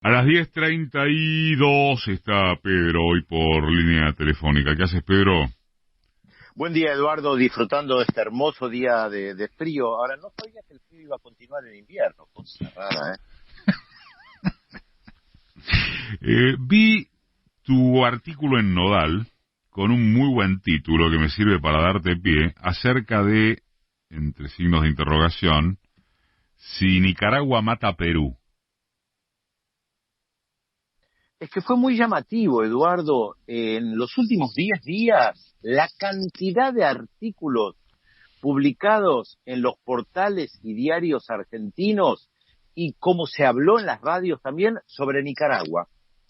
A las 10:32 está Pedro hoy por línea telefónica. ¿Qué haces, Pedro? Buen día, Eduardo, disfrutando de este hermoso día de frío. Ahora, no sabía que el frío iba a continuar en invierno, cosa rara, Vi tu artículo en Nodal con un muy buen título que me sirve para darte pie acerca de, entre signos de interrogación, si Nicaragua mata a Perú. Es que fue muy llamativo, Eduardo, en los últimos 10 días, la cantidad de artículos publicados en los portales y diarios argentinos y cómo se habló en las radios también sobre Nicaragua,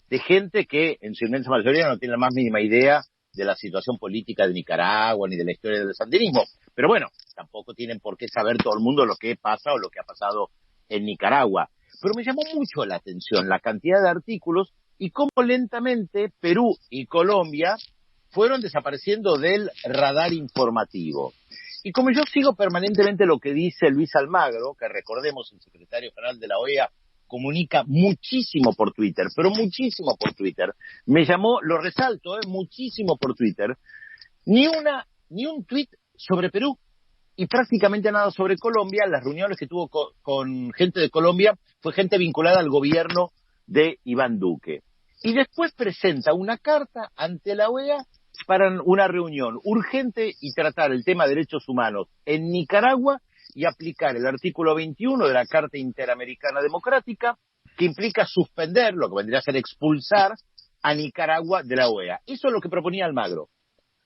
de gente que en su inmensa mayoría no tiene la más mínima idea de la situación política de Nicaragua ni de la historia del sandinismo. Pero bueno, tampoco tienen por qué saber todo el mundo lo que pasa o lo que ha pasado en Nicaragua. Pero me llamó mucho la atención la cantidad de artículos y cómo lentamente Perú y Colombia fueron desapareciendo del radar informativo. Y como yo sigo permanentemente lo que dice Luis Almagro, que recordemos, el secretario general de la OEA, comunica muchísimo por Twitter, pero muchísimo por Twitter. Me llamó, lo resalto, muchísimo por Twitter. Ni un tuit sobre Perú y prácticamente nada sobre Colombia. Las reuniones que tuvo con gente de Colombia fue gente vinculada al gobierno de Iván Duque. Y después presenta una carta ante la OEA para una reunión urgente y tratar el tema de derechos humanos en Nicaragua y aplicar el artículo 21 de la Carta Interamericana Democrática, que implica suspender, lo que vendría a ser expulsar a Nicaragua de la OEA. Eso es lo que proponía Almagro.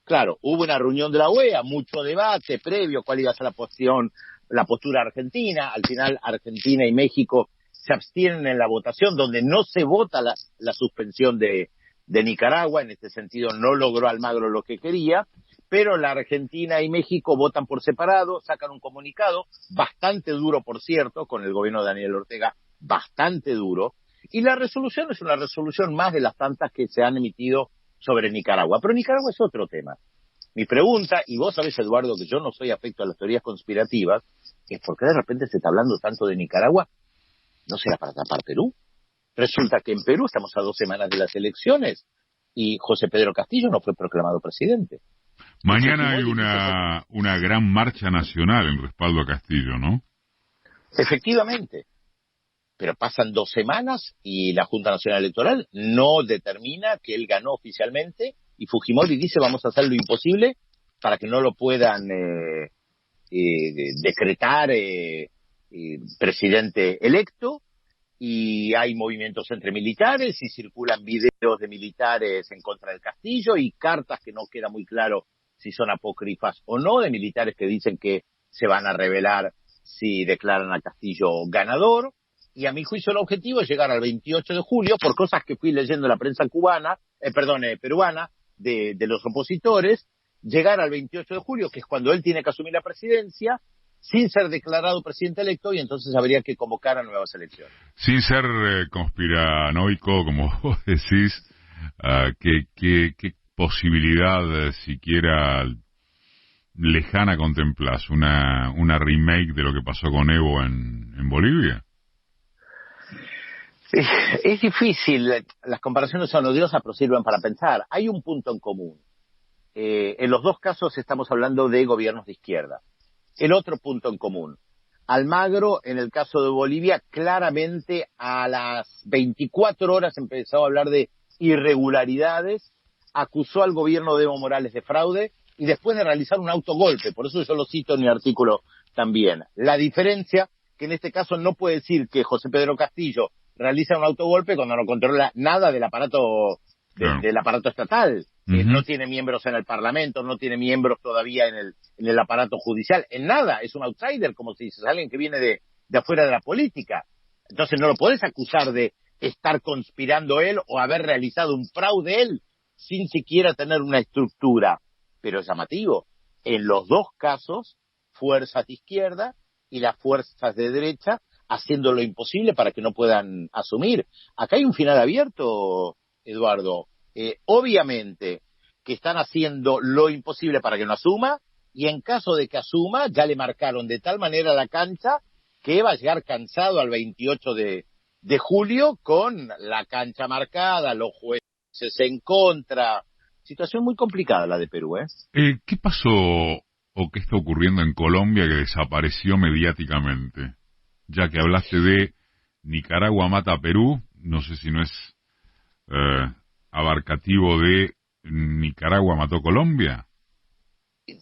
Claro, hubo una reunión de la OEA, mucho debate previo, cuál iba a ser la postura argentina. Al final, Argentina y México se abstienen en la votación, donde no se vota la suspensión de Nicaragua. En este sentido, no logró Almagro lo que quería, pero la Argentina y México votan por separado, sacan un comunicado, bastante duro, por cierto, con el gobierno de Daniel Ortega, bastante duro, y la resolución es una resolución más de las tantas que se han emitido sobre Nicaragua. Pero Nicaragua es otro tema. Mi pregunta, y vos sabés, Eduardo, que yo no soy afecto a las teorías conspirativas, es por qué de repente se está hablando tanto de Nicaragua. ¿No será para tapar Perú? Resulta que en Perú estamos a 2 semanas de las elecciones y José Pedro Castillo no fue proclamado presidente. Mañana hay una gran marcha nacional en respaldo a Castillo, ¿no? Efectivamente, pero pasan 2 semanas y la Junta Nacional Electoral no determina que él ganó oficialmente y Fujimori dice vamos a hacer lo imposible para que no lo puedan decretar presidente electo. Y hay movimientos entre militares y circulan videos de militares en contra del Castillo y cartas que no queda muy claro si son apócrifas o no, de militares que dicen que se van a rebelar si declaran a Castillo ganador. Y a mi juicio el objetivo es llegar al 28 de julio, por cosas que fui leyendo en la prensa peruana, de los opositores, llegar al 28 de julio, que es cuando él tiene que asumir la presidencia, sin ser declarado presidente electo, y entonces habría que convocar a nuevas elecciones. Sin ser conspiranoico, como vos decís, ¿qué posibilidad siquiera lejana contemplás? ¿Una remake de lo que pasó con Evo en Bolivia? Es difícil, las comparaciones son odiosas, pero sirven para pensar. Hay un punto en común. En los dos casos estamos hablando de gobiernos de izquierda. El otro punto en común. Almagro, en el caso de Bolivia, claramente a las 24 horas empezó a hablar de irregularidades, acusó al gobierno de Evo Morales de fraude y después de realizar un autogolpe, por eso yo lo cito en mi artículo también. La diferencia, que en este caso no puede decir que José Pedro Castillo realiza un autogolpe cuando no controla nada del aparato del aparato estatal. No tiene miembros en el Parlamento, no tiene miembros todavía en el aparato judicial, en nada, es un outsider, como se dice, es alguien que viene de afuera de la política. Entonces no lo puedes acusar de estar conspirando él o haber realizado un fraude él, sin siquiera tener una estructura. Pero es llamativo, en los dos casos, fuerzas de izquierda y las fuerzas de derecha haciendo lo imposible para que no puedan asumir. Acá hay un final abierto, Eduardo. Obviamente que están haciendo lo imposible para que no asuma, y en caso de que asuma, ya le marcaron de tal manera la cancha que va a llegar cansado al 28 de de julio con la cancha marcada, los jueces en contra. Situación muy complicada la de Perú, ¿eh? ¿Qué pasó o qué está ocurriendo en Colombia que desapareció mediáticamente? Ya que hablaste de Nicaragua mata a Perú, no sé si no es abarcativo de Nicaragua mató Colombia.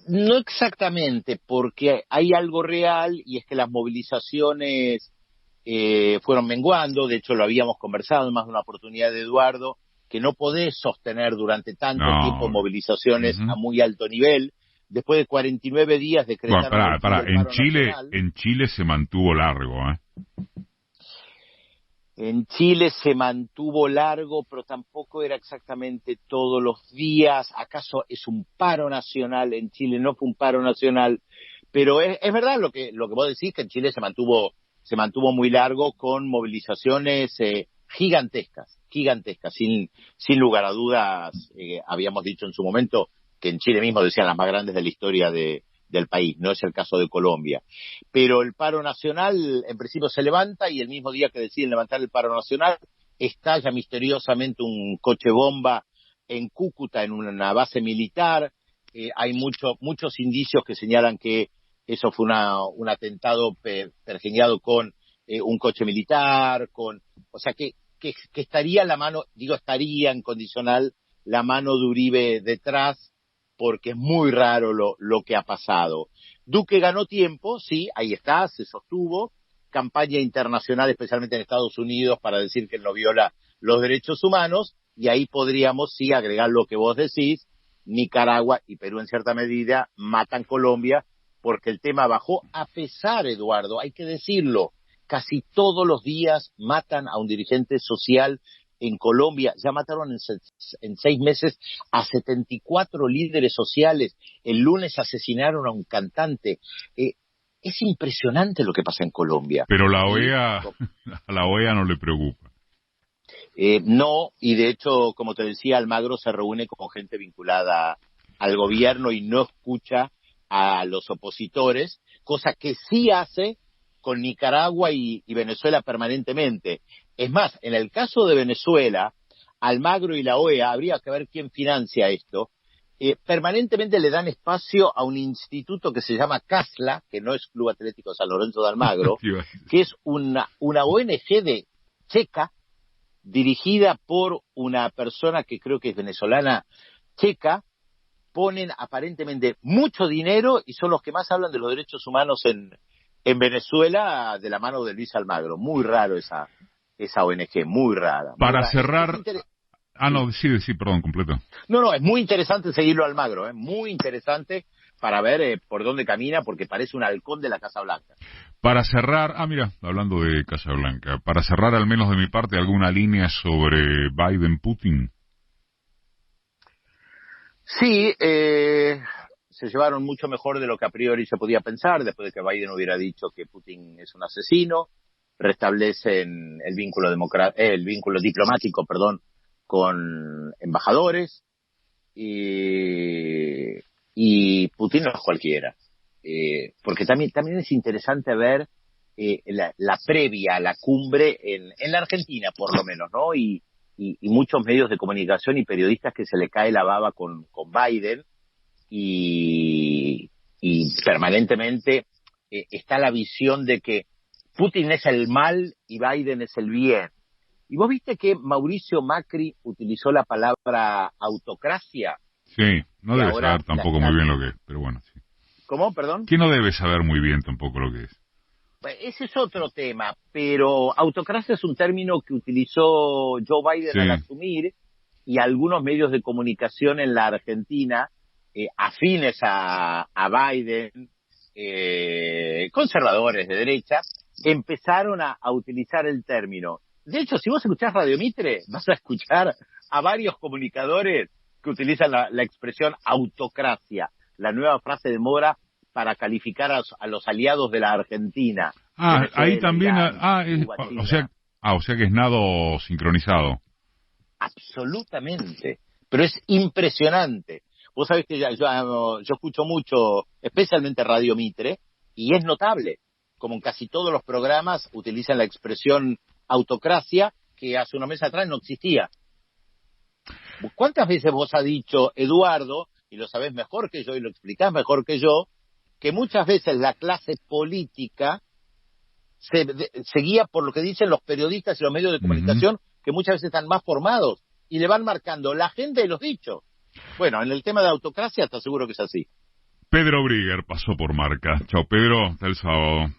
No exactamente, porque hay algo real y es que las movilizaciones fueron menguando. De hecho lo habíamos conversado en más de una oportunidad, Eduardo, que no podés sostener durante tanto tiempo No. movilizaciones a Uh-huh. muy alto nivel. Después de 49 días Bueno, decretaron en Chile el en paro Chile, nacional. en Chile se mantuvo largo, ¿eh? En Chile se mantuvo largo, pero tampoco era exactamente todos los días. ¿Acaso es un paro nacional? En Chile no fue un paro nacional, pero es verdad lo que vos decís, que en Chile se mantuvo muy largo con movilizaciones gigantescas, sin lugar a dudas. Habíamos dicho en su momento que en Chile mismo decían las más grandes de la historia del país. No es el caso de Colombia. Pero el paro nacional en principio se levanta, y el mismo día que deciden levantar el paro nacional estalla misteriosamente un coche bomba en Cúcuta, en una base militar. Hay muchos indicios que señalan que eso fue un atentado pergeñado con un coche militar, o sea que estaría la mano, estaría en condicional la mano de Uribe detrás, porque es muy raro lo que ha pasado. Duque ganó tiempo, sí, ahí está, se sostuvo, campaña internacional, especialmente en Estados Unidos, para decir que él no viola los derechos humanos, y ahí podríamos, sí, agregar lo que vos decís: Nicaragua y Perú en cierta medida matan Colombia, porque el tema bajó, a pesar, Eduardo, hay que decirlo, casi todos los días matan a un dirigente social en Colombia. Ya mataron en 6 meses a 74 líderes sociales. El lunes asesinaron a un cantante. Es impresionante lo que pasa en Colombia. Pero la OEA, a la OEA no le preocupa. No, y de hecho, como te decía, Almagro se reúne con gente vinculada al gobierno y no escucha a los opositores, cosa que sí hace con Nicaragua y Venezuela permanentemente. Es más, en el caso de Venezuela, Almagro y la OEA, habría que ver quién financia esto, permanentemente le dan espacio a un instituto que se llama CASLA, que no es Club Atlético San Lorenzo de Almagro, que es una ONG checa, dirigida por una persona que creo que es venezolana checa. Ponen aparentemente mucho dinero y son los que más hablan de los derechos humanos en Venezuela, de la mano de Luis Almagro. Muy raro esa ONG, muy rara. Para cerrar... no, sí, perdón, completo. No, es muy interesante seguirlo a Almagro, muy interesante para ver por dónde camina, porque parece un halcón de la Casa Blanca. Para cerrar, mira, hablando de Casa Blanca, para cerrar al menos de mi parte, ¿alguna línea sobre Biden-Putin? Sí, se llevaron mucho mejor de lo que a priori se podía pensar, después de que Biden hubiera dicho que Putin es un asesino. Restablecen el vínculo diplomático, con embajadores, y Putin no es cualquiera. Porque también es interesante ver la previa a la cumbre en la Argentina, por lo menos, ¿no? Y muchos medios de comunicación y periodistas que se le cae la baba con Biden, y permanentemente está la visión de que Putin es el mal y Biden es el bien. ¿Y vos viste que Mauricio Macri utilizó la palabra autocracia? Sí, no debe saber tampoco muy bien lo que es, pero bueno, sí. ¿Cómo, perdón? Que no debe saber muy bien tampoco lo que es. Ese es otro tema, pero autocracia es un término que utilizó Joe Biden al asumir, y algunos medios de comunicación en la Argentina, afines a Biden, conservadores de derecha, empezaron a utilizar el término. De hecho, si vos escuchás Radio Mitre, vas a escuchar a varios comunicadores que utilizan la expresión autocracia, la nueva frase de moda para calificar a los aliados de la Argentina. Venezuela, ahí también, Cuba, o sea que es nado sincronizado. Absolutamente, pero es impresionante. Vos sabés que yo escucho mucho, especialmente Radio Mitre, y es notable, como en casi todos los programas utilizan la expresión autocracia que hace unos meses atrás no existía. ¿Cuántas veces vos has dicho, Eduardo, y lo sabés mejor que yo y lo explicás mejor que yo, que muchas veces la clase política se guía por lo que dicen los periodistas y los medios de comunicación, que muchas veces están más formados y le van marcando la agenda y los dichos? Bueno, en el tema de autocracia te aseguro que es así. Pedro Brigger pasó por Marca. Chao, Pedro, hasta el sábado.